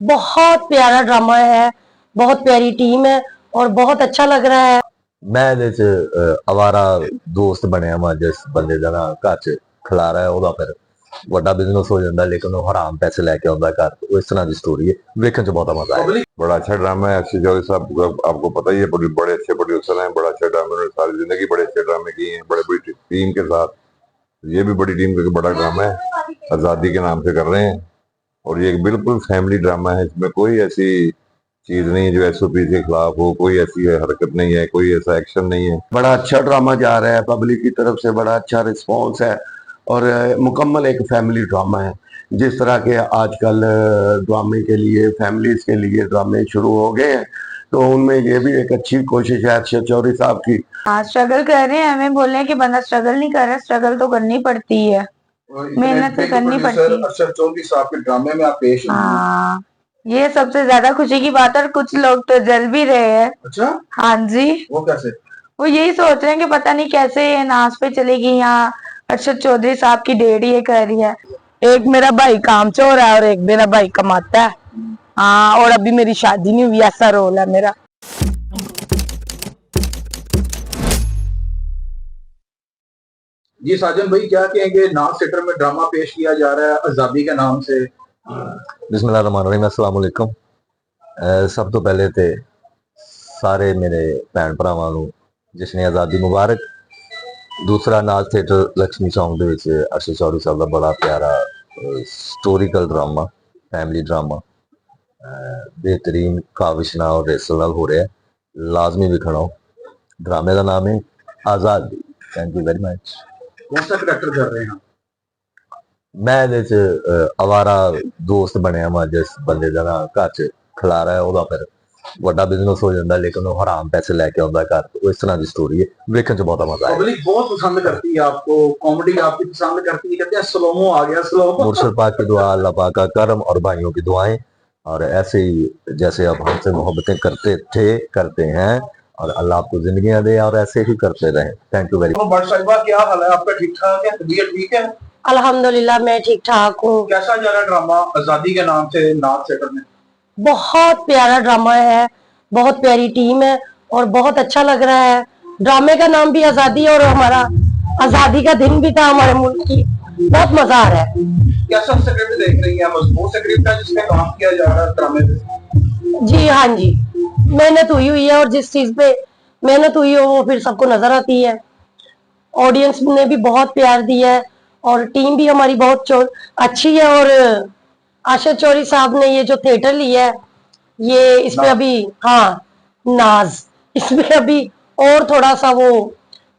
बहुत प्यारा ड्रामा है, बहुत प्यारी टीम है और बहुत अच्छा लग रहा है। ਮੈਂ ਇਹਦੇ ਚ ਅਵਾਰਾ ਦੋਸਤ ਬਣਿਆ ਵਾਂ ਜਿਸ ਬੰਦੇ ਦਾ ਨਾ ਘਰ ਚ ਖਲਾਰਾ ਹੈ ਉਹਦਾ ਫਿਰ ਵੱਡਾ ਬਿਜ਼ਨਸ ਹੋ ਜਾਂਦਾ ਲੇਕਿन ਉਹ ਹਰਾਮ ਪੈਸੇ ਲੈ ਕੇ ਆਉਂਦਾ ਘਰ ਉਹ ਇਸ ਤਰ੍ਹਾਂ ਦੀ स्टोरी है ਵੇਖਣ ਚ बहुत मजा आया। बड़ा अच्छा ड्रामा है। अक्षय जौहरी साहब आपको पता ही है, बड़े अच्छे प्रोड्यूसर हैं। बड़ा अच्छा ड्रामा, उन्होंने सारी जिंदगी बड़े अच्छे ड्रामे किए हैं बड़े बड़ी टीम के साथ। ये भी बड़ी टीम का बड़ा ड्रामा है, आजादी के नाम से कर रहे हैं। और ये एक बिल्कुल फैमिली ड्रामा है, इसमें कोई ऐसी चीज नहीं है जो एसओपी के खिलाफ हो, कोई ऐसी हरकत नहीं है, कोई ऐसा एक्शन नहीं है। बड़ा अच्छा ड्रामा जा रहा है, पब्लिक की तरफ से बड़ा अच्छा रिस्पांस है और मुकम्मल एक फैमिली ड्रामा है। जिस तरह के आजकल ड्रामे के लिए फैमिलीज के लिए ड्रामे शुरू हो गए हैं, तो उनमें ये भी एक अच्छी कोशिश है अक्षय जौहरी साहब की। हाँ, स्ट्रगल कर रहे हैं। हमें बोल रहे हैं कि बंदा स्ट्रगल नहीं कर रहा, स्ट्रगल तो करनी पड़ती है, मेहनत तो करनी पड़ती है। अक्षय जौहरी साहब के ड्रामे में आप पेश हुई। हाँ, ये सबसे ज्यादा खुशी की बात है। और कुछ लोग तो जल भी रहे हैं। अच्छा, हाँ जी। वो कैसे? वो यही सोच रहे हैं कि पता नहीं कैसे ये नाच पे चलेगी। यहाँ अरशद चौधरी साहब की डेट ये कर रही है। एक मेरा भाई काम चोर है और एक मेरा भाई कमाता है। हाँ, और अभी मेरी शादी नहीं हुई, ऐसा रोल है मेरा। जी साजन भाई, क्या कहेंगे? नाज थिएटर में ड्रामा पेश किया जा रहा है आजादी के नाम से। बिस्मिल्लाहिर्रहमानिर्रहीम, अस्सलाम वालेकुम। सब तो पहले ते सारे मेरे भैन भरावां नूं जश्न आज़ादी मुबारक। दूसरा नाज थिएटर लक्ष्मी चौंक दे विच अरशद चौधरी साहब का बड़ा प्यारा स्टोरीकल ड्रामा, फैमिली ड्रामा बेहतरीन काविश नाल और रेसल नाल हो रहा है। लाजमी विखण आओ। ड्रामे का नाम है आज़ादी। Thank you very much. कौन सा करेक्टर कर रहे हैं? मैं ਇਹਦੇ ਚ ਅਵਾਰਾ ਦੋਸਤ ਬਣਿਆ ਵਾਂ ਜਿਸ ਬੰਦੇ ਦਾ ਨਾ ਘਰ ਚ ਖਲਾਰਾ ਹੈ ਉਹਦਾ ਫਿਰ ਵੱਡਾ ਬਿਜ਼ਨਸ ਹੋ ਜਾਂਦਾ ਲੇਕਿन ਉਹ ਹਰਾਮ ਪੈਸੇ ਲੈ ਕੇ ਆਉਂਦਾ ਘਰ ਉਹ ਇਸ ਤਰ੍ਹਾਂ ਦੀ स्टोरी है ਵੇਖਣ ਚ बहुत मजा आया। पब्लिक बहुत पसंद करती है आपको, कॉमेडी आपकी पसंद करती है, कहते हैं स्लोमो आ गया स्लोमो। मुर्शद पाक की दुआ, अल्लाह पाक का करम और भाइयों की दुआएं, और ऐसे ही जैसे आप हमसे मोहब्बतें करते थे करते हैं और अल्लाह आपको जिंदगियां दे और ऐसे ही करते रहें। Thank you very much. But साहिबा, क्या हाल है आपका? ठीक ठाक है? तबीयत ठीक है? अल्हम्दुलिल्लाह मैं ठीक ठाक हूँ। कैसा जा रहा है ड्रामा आजादी के नाम से नाज थिएटर में? बहुत प्यारा ड्रामा है, बहुत प्यारी टीम है और बहुत अच्छा लग रहा है। ड्रामे का नाम भी आजादी और हमारा आजादी का दिन भी था हमारे मुल्क की। बहुत मजा आ रहा है। कैसा स्क्रिप्ट देख रही है? मजबूत स्क्रिप्ट है जिसमें काम किया जा रहा है ड्रामे में? जी हाँ जी, मेहनत हुई है और जिस चीज पे मेहनत हुई हो वो फिर सबको नजर आती है। ऑडियंस ने भी बहुत प्यार दिया है और टीम भी हमारी बहुत अच्छी है। और आशा चौधरी साहब ने ये जो थिएटर लिया है, ये इसमें अभी हाँ नाज, इसमें अभी और थोड़ा सा वो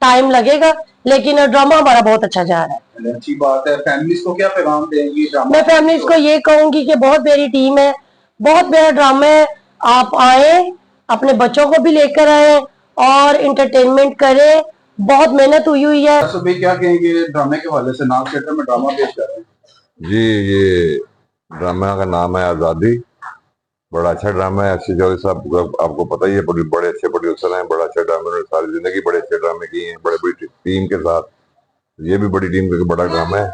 टाइम लगेगा, लेकिन ड्रामा हमारा बहुत अच्छा जा रहा है। अच्छी बात है। फैमिलीज को क्या पैगाम देंगी ड्रामा? मैं फैमिलीज को ये कहूंगी कि बहुत प्यारी टीम है, बहुत प्यारा ड्रामा है। आप आए, अपने बच्चों को भी लेकर आए और इंटरटेनमेंट करें। बहुत मेहनत हुई है। तो भाई क्या कहेंगे ड्रामे के हवाले से? नाज थिएटर में ड्रामा पेश कर रहे हैं। जी, ये ड्रामा का नाम है आजादी। बड़ा अच्छा ड्रामा है। अक्षय जौहरी साहब आपको पता ही है, बड़े अच्छे प्रोड्यूसर हैं। बड़ा अच्छा ड्रामा, उन्होंने सारी जिंदगी बड़े अच्छे ड्रामे किए हैं बड़े बड़ी टीम के साथ। ये भी बड़ी टीम का बड़ा ड्रामा है,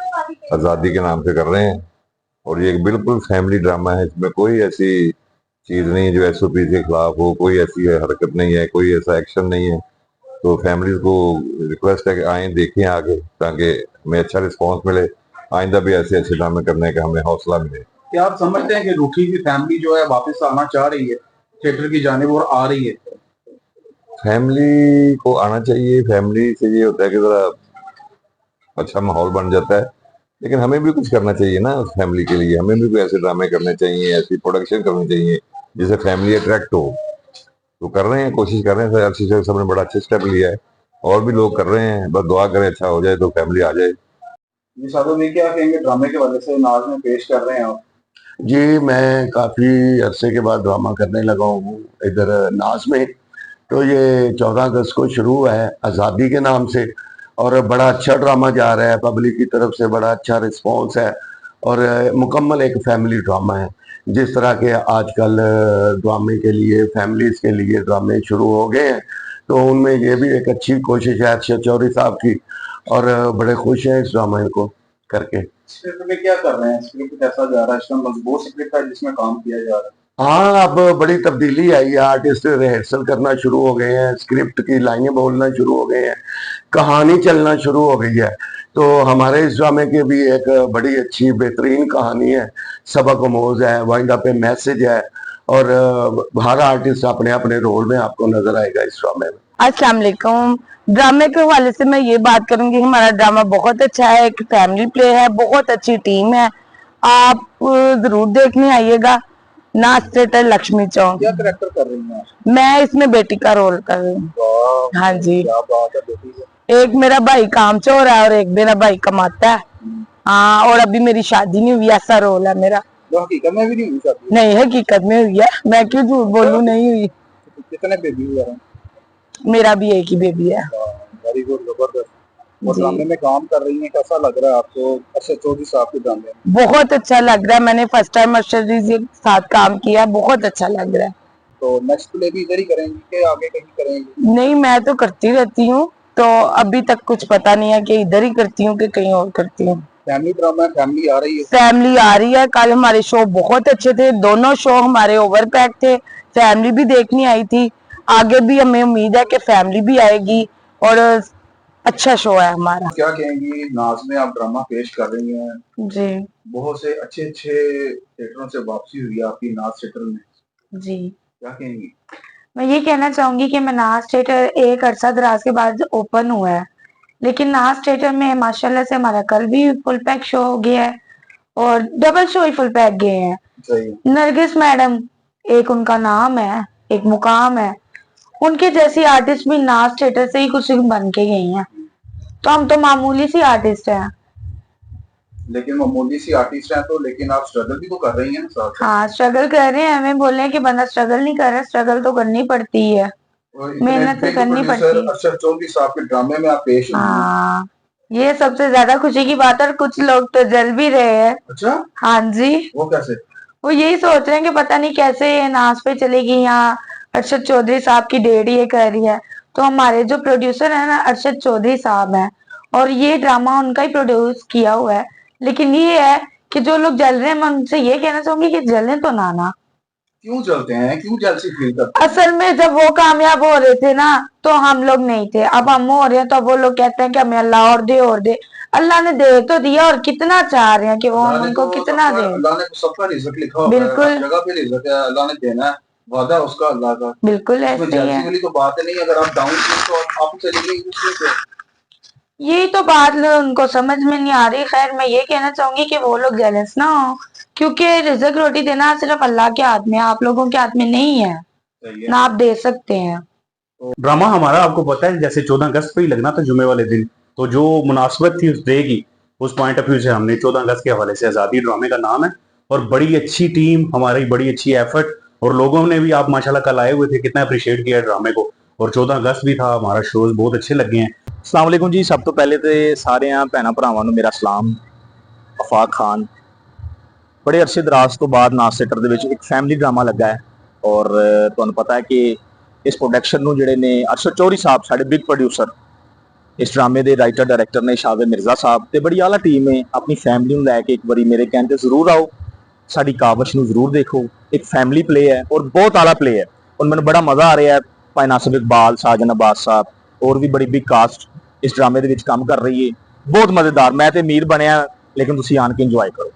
आजादी के नाम से कर रहे हैं। और ये एक बिल्कुल फैमिली ड्रामा है, इसमें कोई ऐसी चीज नहीं है जो एसओपी के खिलाफ हो, कोई ऐसी हरकत नहीं है, कोई ऐसा एक्शन नहीं है। तो फैमिलीज को रिक्वेस्ट है कि आए देखें आगे, ताकि हमें अच्छा रिस्पांस मिले, आइंदा भी ऐसे अच्छे ड्रामे करने का हमें हौसला मिले। क्या आप समझते हैं कि रूठी की फैमिली जो है वापस आना चाह रही है थिएटर की जानिब और आ रही है? फैमिली को आना चाहिए। फैमिली से ये होता है कि जरा अच्छा माहौल बन जाता है, लेकिन हमें भी कुछ करना चाहिए ना उस फैमिली के लिए। हमें भी कोई ऐसे ड्रामे करने चाहिए, ऐसी प्रोडक्शन करनी चाहिए जिससे फैमिली अट्रैक्ट हो। तो कर रहे हैं, कोशिश कर रहे हैं। अरशद चौधरी साहब ने बड़ा अच्छा स्टेप लिया है और भी लोग कर रहे हैं। बस दुआ करें अच्छा हो जाए तो फैमिली आ जाए। जी साधु भाई, क्या कहेंगे ड्रामे के हवाले से? नाज में पेश कर रहे हैं आप। जी, मैं काफ़ी अरसे के बाद ड्रामा करने लगा हूँ इधर नाज में। तो ये 14 अगस्त को शुरू हुआ है आज़ादी के नाम से और बड़ा अच्छा ड्रामा जा रहा है, पब्लिक की तरफ से बड़ा अच्छा रिस्पांस है और मुकम्मल एक फैमिली ड्रामा है। जिस तरह के आजकल ड्रामे के लिए फैमिलीज के लिए ड्रामे शुरू हो गए हैं, तो उनमें ये भी एक अच्छी कोशिश है अक्षय चौधरी साहब की और बड़े खुश हैं इस ड्रामे को करके। स्क्रिप्ट में क्या कर रहे हैं, स्क्रिप्ट कैसा जा रहा है, इसमें मजबूत स्क्रिप्ट है जिसमें काम किया जा रहा है? हाँ, अब बड़ी तब्दीली आई है। आर्टिस्ट रिहर्सल करना शुरू हो गए हैं, स्क्रिप्ट की लाइनें बोलना शुरू हो गए हैं, कहानी चलना शुरू हो गई है। तो हमारे इस ड्रामे की भी एक बड़ी अच्छी बेहतरीन कहानी है, सबक आमोज है, वाइंड अप पे मैसेज है, और हर आर्टिस्ट अपने अपने रोल में आपको नजर आएगा इस ड्रामे में। अस्सलाम वालेकुम। ड्रामे के हवाले से मैं ये बात करूंगी, हमारा ड्रामा बहुत अच्छा है, एक फैमिली प्ले है, बहुत अच्छी टीम है। आप जरूर देखने आइएगा। नाज थिएटर लक्ष्मी चौक। क्या करेक्टर कर रही हैं आप? मैं इसमें बेटी का रोल कर रही हूँ। वाह, हाँ जी। क्या बात है बेटी है। एक मेरा भाई कामचोर है और एक मेरा भाई कमाता है। हाँ, और अभी मेरी शादी नहीं हुई, ऐसा रोल है मेरा। जो हकीकत में भी नहीं हुई शादी? नहीं, हकीकत में हुई है, मैं क्यों झूठ बोलूं, नहीं हुई। कितने बेबी हुए हैं? मेरा भी एक ही बेबी है। वेरी गुड, जबरदस्त। और जी। ड्रामे में काम कर रही हैं, कैसा लग रहा है आपको अरशद चौधरी साहब के ड्रामे में? बहुत अच्छा लग रहा है, मैंने फर्स्ट टाइम अरशद जी के साथ काम किया, बहुत अच्छा लग रहा है। तो नेक्स्ट प्ले भी इधर ही करेंगी कि आगे कहीं करेंगी? नहीं, मैं तो करती रहती हूँ, तो अभी तक कुछ पता नहीं है कि इधर ही करती हूँ कि कहीं और करती हूँ। फैमिली ड्रामा है, फैमिली आ रही है? फैमिली आ रही है। कल हमारे शो बहुत अच्छे थे, दोनों शो हमारे ओवर पैक थे, फैमिली भी देखनी आई थी। आगे भी हमें उम्मीद है कि फैमिली भी आएगी और अच्छा शो है हमारा। क्या कहेंगी, नाज में आप ड्रामा पेश कर रही हैं, जी बहुत से अच्छे अच्छे थिएटरों से वापसी हुई है आपकी नाज थिएटर में, जी। क्या कहेंगी? मैं ये कहना चाहूंगी कि मनाज थिएटर एक अरसा दराज के बाद ओपन हुआ है, लेकिन नाज थिएटर में माशाल्लाह से हमारा कल भी फुल पैक शो हो गया है और डबल शो ही फुल पैक गए हैं। सही। नरगिस मैडम, एक उनका नाम है, एक मुकाम है, उनके जैसी आर्टिस्ट भी नाज थिएटर से ही कुछ बन के गई हैं, तो हम तो मामूली सी आर्टिस्ट हैं। लेकिन मामूली सी आर्टिस्ट हैं तो, लेकिन आप स्ट्रगल भी तो कर रही हैं ना साथ। हाँ, स्ट्रगल कर रहे हैं। हमें बोल रहे हैं कि बंदा स्ट्रगल नहीं कर रहा, स्ट्रगल तो करनी पड़ती है, और इतने मेहनत तो big करनी producer पड़ती है। अरशद चौधरी साहब के ड्रामे में आप पेश हुई हैं। हाँ, ये सबसे ज्यादा खुशी की बात है, और कुछ लोग तो जल भी रहे हैं। अच्छा, हाँ जी, वो कैसे? वो यही सोच रहे हैं कि पता नहीं कैसे ये नाज पे चलेगी, यहाँ अरशद चौधरी साहब की डेट ये कर रही है। तो हमारे जो प्रोड्यूसर है ना, अरशद चौधरी साहब हैं, और ये ड्रामा उनका ही प्रोड्यूस किया हुआ है। लेकिन ये है कि जो लोग जल रहे हैं, मैं उनसे ये कहना चाहूंगी कि जलें तो ना। क्यों चलते हैं, क्यों जेलसी फील करते हैं? असल में जब वो कामयाब हो रहे थे ना, तो हम लोग नहीं थे, अब हम हो रहे हैं, तो वो लोग कहते हैं कि हमें अल्लाह और दे और दे। अल्लाह ने दे तो दिया, और कितना चाह रहे हैं कि वो अल्लाह ने उनको तो कितना दे। अल्लाह ने तो सबका रिज़्क लिखा हुआ है, बिल्कुल। हर जगह पे रिज़्क है, अल्लाह ने देना है, वादा है उसका अल्लाह का। बिल्कुल इसमें ऐसे ही जेलसी है। वाली तो बात नहीं, अगर आप डाउन थी तो आप चली गई दूसरे पे। यही तो बात उनको समझ में नहीं आ रही। खैर, मैं ये कहना चाहूंगी कि वो लोग जेलस ना हो, क्योंकि रिज़्क रोटी देना सिर्फ अल्लाह के हाथ में है, आप लोगों के हाथ में नहीं है, सही है। ना आप दे सकते हैं। ड्रामा हमारा आपको पता है जैसे 14 अगस्त पे ही लगना था, जुमे वाले दिन, तो जो मुनासबत थी उस डे की, उस पॉइंट ऑफ व्यू से हमने 14 अगस्त के हवाले से आज़ादी ड्रामे का नाम है, और बड़ी अच्छी टीम हमारी, बड़ी अच्छी एफर्ट, और लोगों ने भी, आप माशाल्लाह कल आए हुए थे, कितना अप्रिशिएट किया ड्रामे को, और 14 अगस्त भी था, हमारा शोज बहुत अच्छे लगे हैं। अस्सलाम वालेकुम जी, सब तो पहले तो सारे भैन भरावां नूं मेरा सलाम। आफाक खान, बड़े अरसे दराज तो बाद नाज थिएटर दे विच एक फैमिली ड्रामा लगा है, और तुहानूं पता है कि इस प्रोडक्शन नूं जिहड़े ने अरशद चौधरी साहब साडे बिग प्रोड्यूसर, इस ड्रामे दे राइटर डायरैक्टर ने शावेद मिर्जा साहब, ते बड़ी आला टीम है। अपनी फैमिली नूं लैके एक बारी मेरे कहण ते जरूर आओ, साडी कावश नूं जरूर देखो। एक फैमिली प्ले है और बहुत आला प्ले है, और मैनूं बड़ा मजा आ रहा है। भाई नासिर इकबाल, साजन अब्बास साहब, और भी बड़ी बिग कास्ट इस ड्रामे दे विच काम कर रही है, बहुत मजेदार। मैं ते अमीर बनया, लेकिन तुसीं आन के इंजॉय करो।